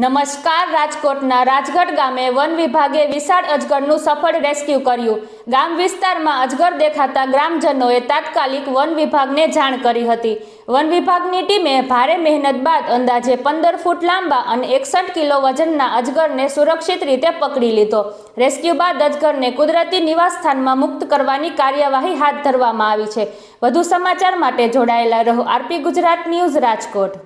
નમસ્કાર. રાજકોટના રાજગઢ ગામે વન વિભાગે વિશાળ અજગરનું સફળ રેસ્ક્યુ કર્યું. ગામ વિસ્તારમાં અજગર દેખાતા ગ્રામજનોએ તાત્કાલિક વન વિભાગને જાણ કરી હતી. વન વિભાગની ટીમે ભારે મહેનત બાદ અંદાજે 15 ફૂટ લાંબા અને 61 કિલો વજનના અજગરને સુરક્ષિત રીતે પકડી લીધો. રેસ્ક્યુ બાદ અજગરને કુદરતી નિવાસસ્થાનમાં મુક્ત કરવાની કાર્યવાહી હાથ ધરવામાં આવી છે. વધુ સમાચાર માટે જોડાયેલા રહો આરપી ગુજરાત ન્યૂઝ રાજકોટ.